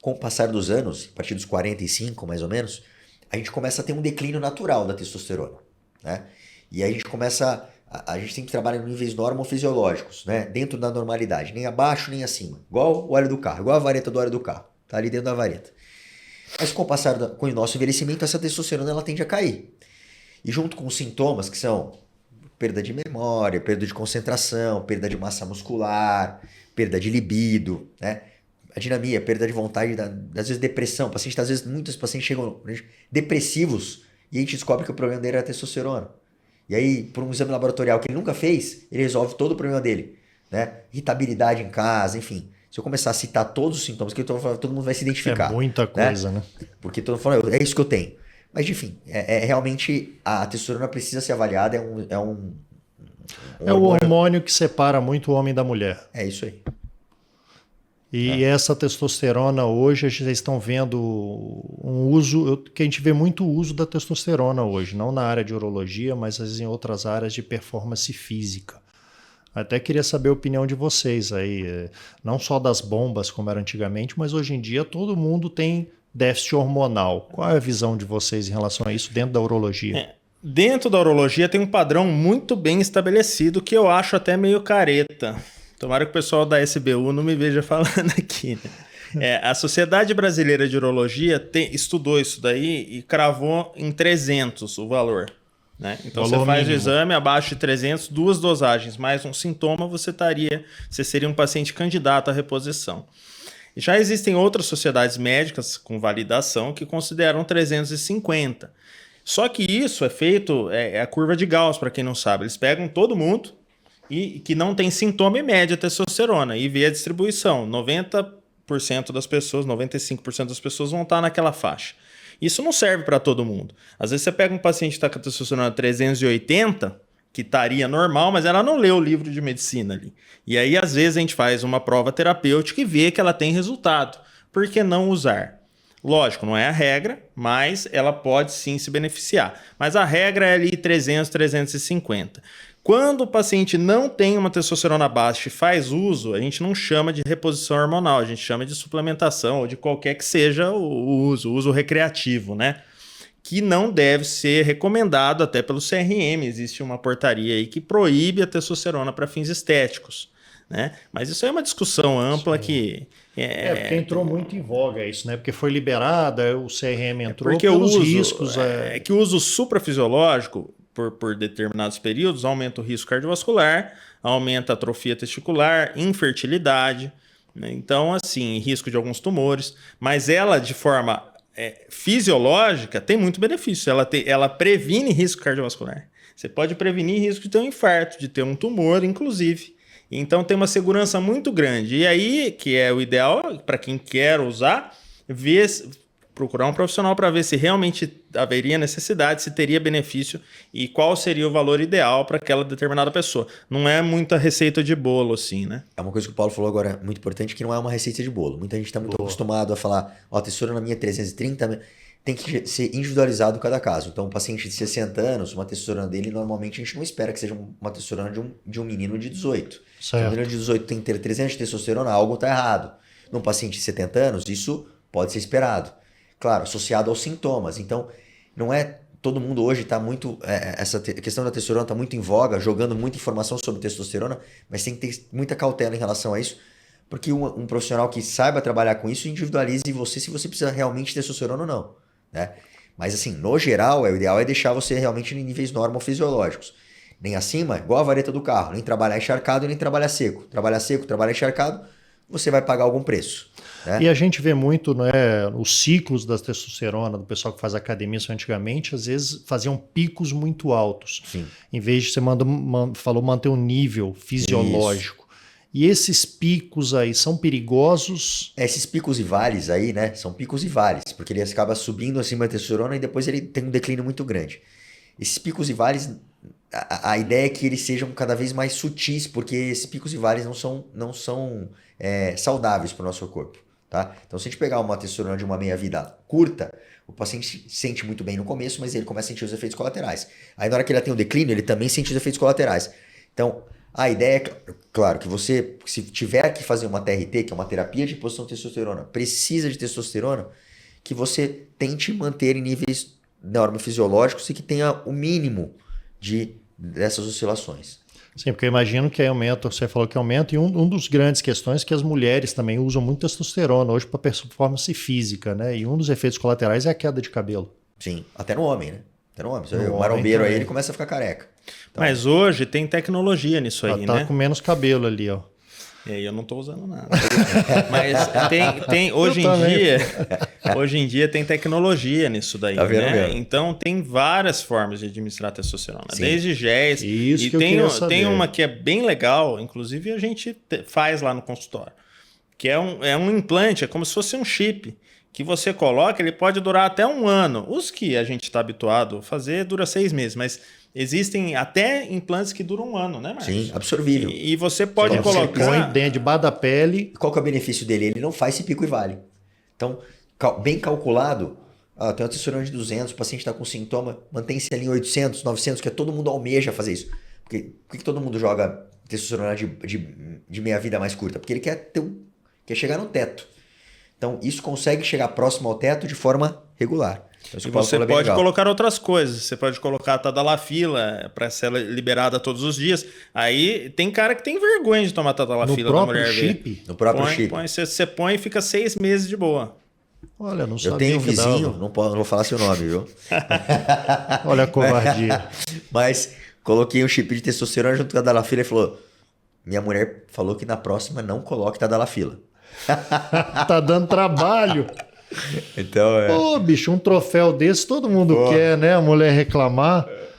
com o passar dos anos, a partir dos 45 mais ou menos, a gente começa a ter um declínio natural da testosterona, né? E aí a gente começa, a gente tem que trabalhar em níveis normofisiológicos, né? Dentro da normalidade, nem abaixo nem acima, igual o óleo do carro, igual a vareta do óleo do carro, tá ali dentro da vareta. Mas com o passar com o nosso envelhecimento, essa testosterona ela tende a cair. E junto com os sintomas que são perda de memória, perda de concentração, perda de massa muscular, perda de libido, né? A dinamia, perda de vontade, às vezes depressão. Às vezes muitos pacientes chegam depressivos e a gente descobre que o problema dele era a testosterona. E aí, por um exame laboratorial que ele nunca fez, ele resolve todo o problema dele, né? Irritabilidade em casa, enfim. Se eu começar a citar todos os sintomas que eu estou falando, todo mundo vai se identificar. É muita coisa, né? Porque todo mundo fala, é isso que eu tenho. Mas, enfim, realmente a testosterona precisa ser avaliada, é o hormônio que separa muito o homem da mulher. É isso aí. E essa testosterona hoje, vocês estão vendo um uso, que a gente vê muito uso da testosterona hoje, não na área de urologia, mas às vezes em outras áreas de performance física. Até queria saber a opinião de vocês aí, não só das bombas como era antigamente, mas hoje em dia todo mundo tem déficit hormonal. Qual é a visão de vocês em relação a isso dentro da urologia? Dentro da urologia tem um padrão muito bem estabelecido que eu acho até meio careta. Tomara que o pessoal da SBU não me veja falando aqui, né? A Sociedade Brasileira de Urologia estudou isso daí e cravou em 300 o valor, né? Então você faz o exame abaixo de 300, 2 dosagens mais um sintoma, você seria um paciente candidato à reposição. E já existem outras sociedades médicas com validação que consideram 350. Só que isso é feito, é a curva de Gauss, para quem não sabe. Eles pegam todo mundo e que não tem sintoma e mede a testosterona e vê a distribuição. 90% das pessoas, 95% das pessoas vão estar naquela faixa. Isso não serve para todo mundo. Às vezes você pega um paciente que está com a testosterona 380, que estaria normal, mas ela não leu o livro de medicina ali. E aí, às vezes, a gente faz uma prova terapêutica e vê que ela tem resultado. Por que não usar? Lógico, não é a regra, mas ela pode sim se beneficiar. Mas a regra é ali 300, 350. Quando o paciente não tem uma testosterona baixa e faz uso, a gente não chama de reposição hormonal, a gente chama de suplementação ou de qualquer que seja o uso recreativo, né? Que não deve ser recomendado até pelo CRM. Existe uma portaria aí que proíbe a testosterona para fins estéticos, né? Mas isso é uma discussão ampla que... porque entrou muito em voga isso, né? Porque foi liberada, o CRM entrou porque pelos o uso, riscos. É que o uso suprafisiológico, por determinados períodos, aumenta o risco cardiovascular, aumenta a atrofia testicular, infertilidade, né? Então, assim, risco de alguns tumores. Mas ela, de forma fisiológica, tem muito benefício. Ela previne risco cardiovascular. Você pode prevenir risco de ter um infarto, de ter um tumor, inclusive. Então tem uma segurança muito grande. E aí, que é o ideal para quem quer usar, procurar um profissional para ver se realmente haveria necessidade, se teria benefício e qual seria o valor ideal para aquela determinada pessoa. Não é muita receita de bolo, assim, né? É uma coisa que o Paulo falou agora muito importante, que não é uma receita de bolo. Muita gente está muito acostumado a falar, ó, a testosterona minha é 330, tem que ser individualizado cada caso. Então, um paciente de 60 anos, uma testosterona dele, normalmente a gente não espera que seja uma testosterona de um menino de 18. Se um menino de 18 tem que ter 300 de testosterona, algo está errado. Num paciente de 70 anos, isso pode ser esperado. Claro, associado aos sintomas. Então, não é todo mundo hoje está muito... essa questão da testosterona está muito em voga, jogando muita informação sobre testosterona, mas tem que ter muita cautela em relação a isso, porque um profissional que saiba trabalhar com isso individualize você se você precisa realmente de testosterona ou não, né? Mas assim, no geral, o ideal é deixar você realmente em níveis normofisiológicos. Nem acima, igual a vareta do carro, nem trabalhar encharcado e nem trabalhar seco. Trabalhar seco, trabalhar encharcado, você vai pagar algum preço, né? E a gente vê muito, né, os ciclos da testosterona, do pessoal que faz academia antigamente, às vezes faziam picos muito altos. Sim. Em vez de você falou manter um nível fisiológico. Isso. E esses picos aí são perigosos? Esses picos e vales aí, né, são picos e vales, porque ele acaba subindo acima da testosterona e depois ele tem um declínio muito grande. Esses picos e vales, a ideia é que eles sejam cada vez mais sutis, porque esses picos e vales não são saudáveis para o nosso corpo, tá? Então, se a gente pegar uma testosterona de uma meia-vida curta, o paciente sente muito bem no começo, mas ele começa a sentir os efeitos colaterais. Aí, na hora que ele tem um declínio, ele também sente os efeitos colaterais. Então, A ideia é, claro, que você, se tiver que fazer uma TRT, que é uma terapia de reposição de testosterona, precisa de testosterona, que você tente manter em níveis normofisiológicos e que tenha o mínimo dessas oscilações. Sim, porque eu imagino que aumenta, você falou que aumenta, e um dos grandes questões é que as mulheres também usam muito testosterona hoje para performance física, né? E um dos efeitos colaterais é a queda de cabelo. Sim, até no homem, né? Até no homem. Você vê, No o marombeiro homem aí, ele também. começa a ficar careca. Então, Mas hoje tem tecnologia nisso aí, Ela tá né? com menos cabelo ali, ó. E aí eu não tô usando nada. Mas tem hoje Eu em também. dia, hoje em dia tem tecnologia nisso daí, Tá vendo né? mesmo? Então tem várias formas de administrar testosterona, Sim. desde géis. Isso E que eu tem, queria saber. tem uma que é bem legal, inclusive a gente faz lá no consultório, que é um implante, é como se fosse um chip, que você coloca, ele pode durar até 1 ano. Os que a gente está habituado a fazer dura 6 meses, mas existem até implantes que duram 1 ano, né, Marcos? sim, absorvível. E você pode Você Você colocar... põe dentro debaixo da pele. Qual que é o benefício dele? Ele não faz esse pico e vale. Então, bem calculado, tem uma testosterona de 200, o paciente está com sintoma, mantém-se ali em 800, 900, que todo mundo almeja fazer isso. Por que todo mundo joga testosterona de meia-vida mais curta? Porque ele quer chegar no teto. Então, isso consegue chegar próximo ao teto de forma regular. Então, isso E que o Paulo você falou é bem pode legal. colocar outras coisas. Você pode colocar a tadalafila para ser liberada todos os dias. Aí tem cara que tem vergonha de tomar No tadalafila da próprio mulher ver. chip. No próprio Põe, chip. você põe e fica 6 meses de boa. Olha, não Eu sabia tenho um que dava. vizinho, não vou falar seu nome, viu? Olha a covardia. Mas coloquei um chip de testosterona junto com a Tadalafila e falou: minha mulher falou que na próxima não coloque Tadalafila. Tá dando trabalho. Então, Ô, bicho, um troféu desse todo mundo quer, né? A mulher reclamar.